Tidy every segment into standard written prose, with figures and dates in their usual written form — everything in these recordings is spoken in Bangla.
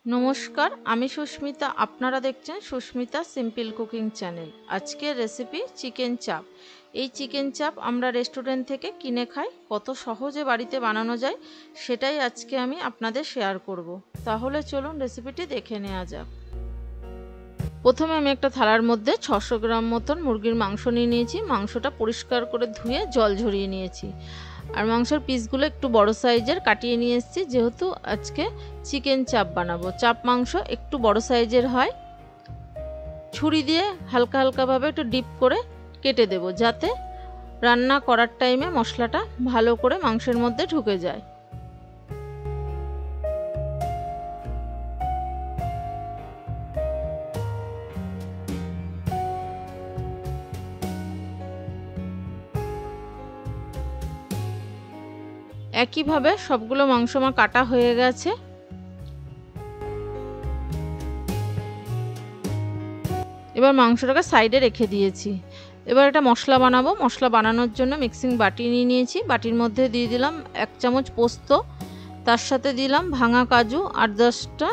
নমস্কার, আমি সুস্মিতা। আপনারা দেখছেন সুস্মিতা সিম্পল কুকিং চ্যানেল। আজকের রেসিপি চিকেন চাপ। এই চিকেন চাপ আমরা রেস্টুরেন্ট থেকে কিনে খাই, কত সহজে বাড়িতে বানানো যায় সেটাই আজকে আমি আপনাদের শেয়ার করব। তাহলে চলুন রেসিপিটি দেখে নেওয়া যাক। প্রথমে আমি একটা থালার মধ্যে 600 গ্রাম মতন মুরগির মাংস নিয়ে নিয়েছি। মাংসটা পরিষ্কার করে ধুয়ে জল ঝরিয়ে নিয়েছি। আর মাংসের পিসগুলো একটু বড় সাইজের কাটিয়ে নিয়ে এসেছি, যেহেতু আজকে চিকেন চাপ বানাবো। চাপ মাংস একটু বড় সাইজের হয়। ছুরি দিয়ে হালকা হালকাভাবে একটু ডিপ করে কেটে দেব, যাতে রান্না করার টাইমে মশলাটা ভালো করে মাংসের মধ্যে ঢুকে যায়। একইভাবে সবগুলো মাংস আমার কাটা হয়ে গেছে। এবার মাংসটাকে সাইডে রেখে দিয়েছি। এবার একটা মশলা বানাবো। মশলা বানানোর জন্য মিক্সিং বাটি নিয়ে নিয়েছি। বাটির মধ্যে দিয়ে দিলাম 1 চামচ পোস্ত, তার সাথে দিলাম ভাঙা কাজু 8-10টা,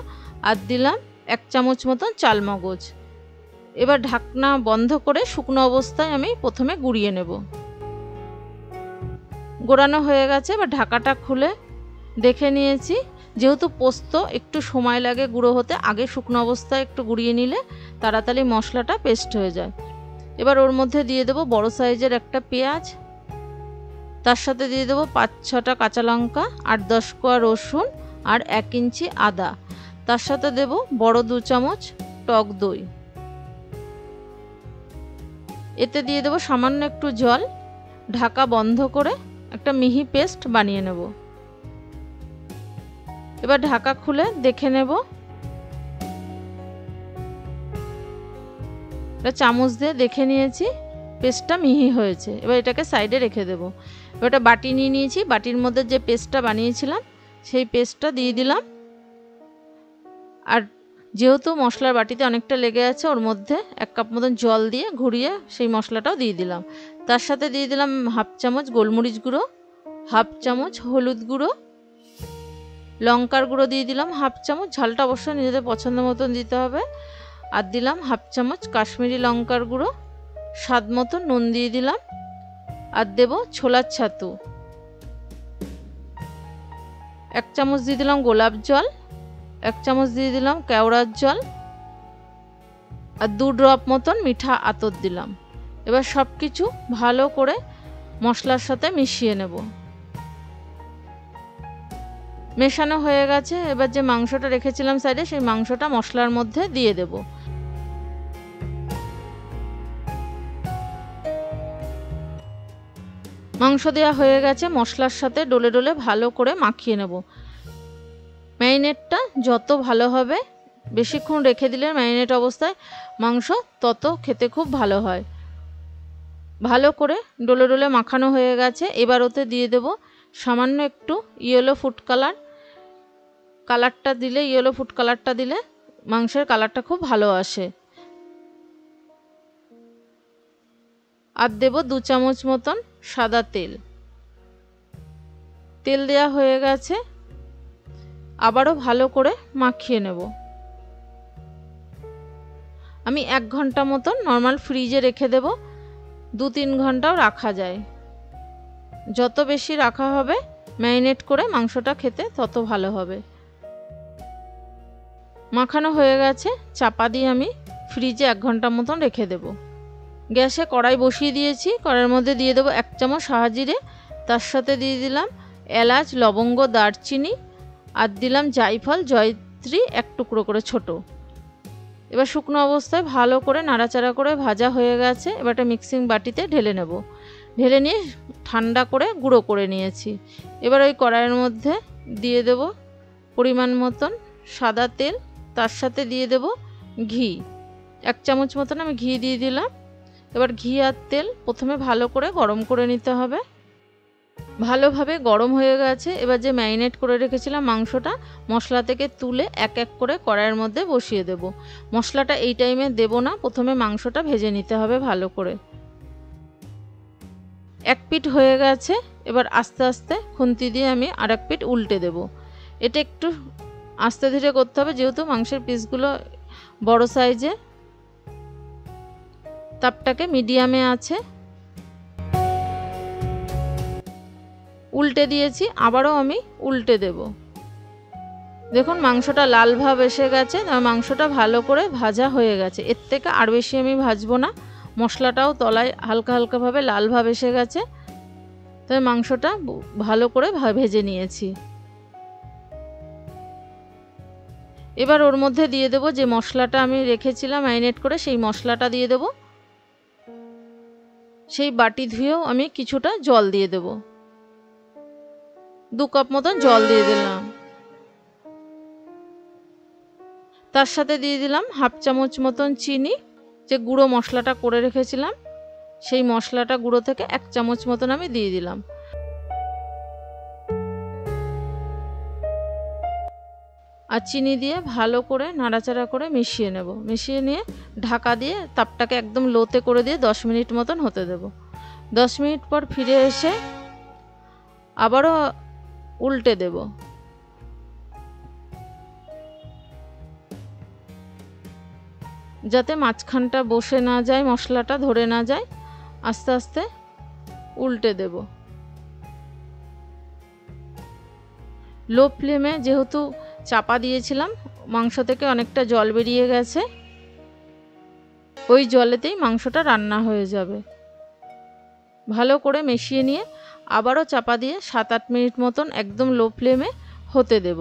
আর দিলাম 1 চামচ মতন চালমগজ। এবার ঢাকনা বন্ধ করে শুকনো অবস্থায় আমি প্রথমে গুঁড়িয়ে নেব। গোড়ানো হয়ে গেছে। এবার ঢাকাটা খুলে দেখে নিয়েছি, যেহেতু পোস্ত একটু সময় লাগে গুঁড়ো হতে, আগে শুকনো অবস্থায় একটু গুঁড়িয়ে নিলে তাড়াতাড়ি মশলাটা পেস্ট হয়ে যায়। এবার ওর মধ্যে দিয়ে দেবো বড় সাইজের একটা পেঁয়াজ, তার সাথে দিয়ে দেবো 5-6টা কাঁচা লঙ্কা, 8-10 কোয়া রসুন আর 1 ইঞ্চি আদা। তার সাথে দেব বড় 2 চামচ টক দই। এতে দিয়ে দেবো সামান্য একটু জল। ঢাকা বন্ধ করে একটা মিহি পেস্ট বানিয়ে নেব। এবার ঢাকা খুলে দেখে নেব। এটা চামচ দিয়ে দেখে নিয়েছি পেস্টটা মিহি হয়েছে। এবার এটাকে সাইডে রেখে দেব। এবার একটা বাটি নিয়ে নিয়েছি। বাটির মধ্যে যে পেস্টটা বানিয়েছিলাম সেই পেস্টটা দিয়ে দিলাম। আর যেহেতু মশলার বাটিতে অনেকটা লেগে আছে, ওর মধ্যে 1 কাপ মতন জল দিয়ে ঘুরিয়ে সেই মশলাটাও দিয়ে দিলাম। তার সাথে দিয়ে দিলাম 1/2 চামচ গোলমরিচ গুঁড়ো, 1/2 চামচ হলুদ গুঁড়ো, লঙ্কার গুঁড়ো দিয়ে দিলাম 1/2 চামচ। ঝালটা অবশ্যই নিজেদের পছন্দ মতন দিতে হবে। আর দিলাম 1/2 চামচ কাশ্মীরি লঙ্কার গুঁড়ো, স্বাদ মতো নুন দিয়ে দিলাম। আর দেব ছোলার ছাতু। 1 চামচ দিয়ে দিলাম গোলাপ জল, 1 চামচ দিয়ে দিলাম কেওড়ার জল, আর 2 ড্রপ মতন মিঠা আতর দিলাম। এবার সব কিছু ভালো করে মশলার সাথে মিশিয়ে নেব। মেশানো হয়ে গেছে। এবার যে মাংসটা রেখেছিলাম সাইডে, সেই মাংসটা মশলার মধ্যে দিয়ে দেব। মাংস দেওয়া হয়ে গেছে। মশলার সাথে ডলে ডলে ভালো করে মাখিয়ে নেব। ম্যারিনেটটা যত ভালো হবে, বেশিক্ষণ রেখে দিলে ম্যারিনেট অবস্থায় মাংস তত খেতে খুব ভালো হয়। ভালো করে ডলে ডলে মাখানো হয়ে গেছে। এবার ওতে দিয়ে দেব সামান্য একটু yellow food colour. Yellow food কালারটা দিলে মাংসের কালারটা খুব ভালো আসে। আর দেব 2 চামচ মতন সাদা তেল। তেল দেওয়া হয়ে গেছে। আবারও ভালো করে মাখিয়ে নেব। আমি 1 ঘন্টা মতন নর্মাল ফ্রিজে রেখে দেব। 2-3 ঘন্টাও রাখা যায়। যত বেশি রাখা হবে ম্যারিনেট করে মাংসটা খেতে তত ভালো হবে। মাখানো হয়ে গেছে। চাপা দিয়ে আমি ফ্রিজে 1 ঘন্টা মতন রেখে দেব। গ্যাসে কড়াই বসিয়ে দিয়েছি। কড়াইয়ের মধ্যে দিয়ে দেবো 1 চামচ সাদা, তার সাথে দিয়ে দিলাম এলাচ, লবঙ্গ, দারচিনি, আর দিলাম জায়ফল, জয়ত্রী 1 টুকরো করে ছোট। এবার শুকনো অবস্থায় ভালো করে নাড়াচাড়া করে ভাজা হয়ে গেছে। এবার একটা মিক্সিং বাটিতে ঢেলে নেব। ঢেলে নিয়ে ঠান্ডা করে গুঁড়ো করে নিয়েছি। এবার ওই কড়াইয়ের মধ্যে দিয়ে দেব পরিমাণ মতন সাদা তেল, তার সাথে দিয়ে দেব ঘি। 1 চামচ মতন আমি ঘি দিয়ে দিলাম। এবার ঘি আর তেল প্রথমে ভালো করে গরম করে নিতে হবে। ভালোভাবে গরম হয়ে গেছে। এবার যে ম্যারিনেট করে রেখেছিলাম মাংসটা মশলা থেকে তুলে এক এক করে কড়াইয়ের মধ্যে বসিয়ে দেব। মশলাটা এই টাইমে দেব না, প্রথমে মাংসটা ভেজে নিতে হবে ভালো করে। 1 পিঠ হয়ে গেছে। এবার আস্তে আস্তে খুন্তি দিয়ে আমি আর 1 পিঠ উল্টে দেব। এটা একটু আস্তে ধীরে করতে হবে, যেহেতু মাংসের পিসগুলো বড় সাইজে। তাপটাকে মিডিয়ামে আছে। উল্টে দিয়েছি, আবারও আমি উল্টে দেব। দেখুন মাংসটা লাল ভাব এসে গেছে, মাংসটা ভালো করে ভাজা হয়ে গেছে। এর থেকে আর বেশি আমি ভাজবো না। মশলাটাও তলায় হালকা হালকাভাবে লাল ভাব এসে গেছে, তাই মাংসটা ভালো করে ভেজে নিয়েছি। এবার ওর মধ্যে দিয়ে দেব যে মশলাটা আমি রেখেছিলাম ম্যারিনেট করে, সেই মশলাটা দিয়ে দেব। সেই বাটি ধুয়েও আমি কিছুটা জল দিয়ে দেব। 2 কাপ মতন জল দিয়ে দিলাম। তার সাথে দিয়ে দিলাম 1/2 চামচ মতন চিনি। যে গুঁড়ো মশলাটা করে রেখেছিলাম সেই মশলাটা গুঁড়ো থেকে 1 চামচ মতন আমি দিয়ে দিলাম। আর চিনি দিয়ে ভালো করে নাড়াচাড়া করে মিশিয়ে নেব। মিশিয়ে নিয়ে ঢাকা দিয়ে তাপটাকে একদম লোতে করে দিয়ে 10 মিনিট মতন হতে দেব। 10 মিনিট পর ফিরে এসে আবারও উল্টে দেব। যাতে মাঝখানটা বসে না যায়, মশলাটা ধরে না যায়, আস্তে আস্তে উল্টে দেব। লো ফ্লেমে যেহেতু চাপা দিয়েছিলাম, মাংস থেকে অনেকটা জল বেরিয়ে গেছে, ওই জলেতেই মাংসটা রান্না হয়ে যাবে। ভালো করে মিশিয়ে নিয়ে আবারও চাপা দিয়ে 7-8 মিনিট মতন একদম লো ফ্লেমে হতে দেব।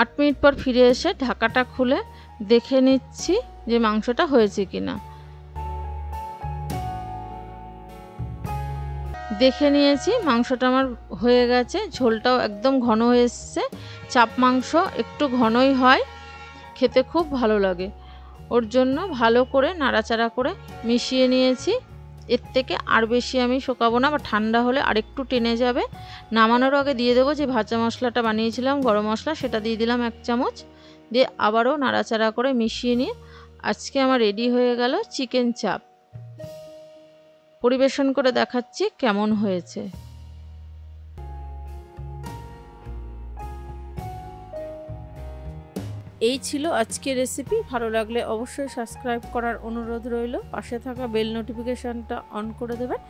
8 মিনিট পর ফিরে এসে ঢাকাটা খুলে দেখে নিচ্ছি যে মাংসটা হয়েছে কিনা। দেখে নিয়েছি মাংসটা আমার হয়ে গেছে, ঝোলটাও একদম ঘন হয়ে এসছে। চাপ মাংস একটু ঘনই হয়, খেতে খুব ভালো লাগে। ওর জন্য ভালো করে নাড়াচাড়া করে মিশিয়ে নিয়েছি। এর থেকে আর বেশি আমি শুকাবো না, বা ঠান্ডা হলে আরেকটু টেনে যাবে। নামানোর আগে দিয়ে দেবো যে ভাজা মশলাটা বানিয়েছিলাম গরম মশলা, সেটা দিয়ে দিলাম 1 চামচ। দিয়ে আবারও নাড়াচাড়া করে মিশিয়ে নিয়ে আজকে আমার রেডি হয়ে গেল চিকেন চাপ। পরিবেশন করে দেখাচ্ছি কেমন হয়েছে। এই ছিল আজকের রেসিপি। ভালো লাগলে অবশ্যই সাবস্ক্রাইব করার অনুরোধ রইল। পাশে থাকা বেল নোটিফিকেশানটা অন করে দেবেন।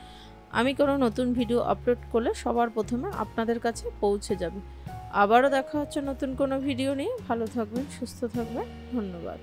আমি কোনো নতুন ভিডিও আপলোড করলে সবার প্রথমে আপনাদের কাছে পৌঁছে যাবে। আবারও দেখা হচ্ছে নতুন কোনো ভিডিও নিয়ে। ভালো থাকবেন, সুস্থ থাকবেন। ধন্যবাদ।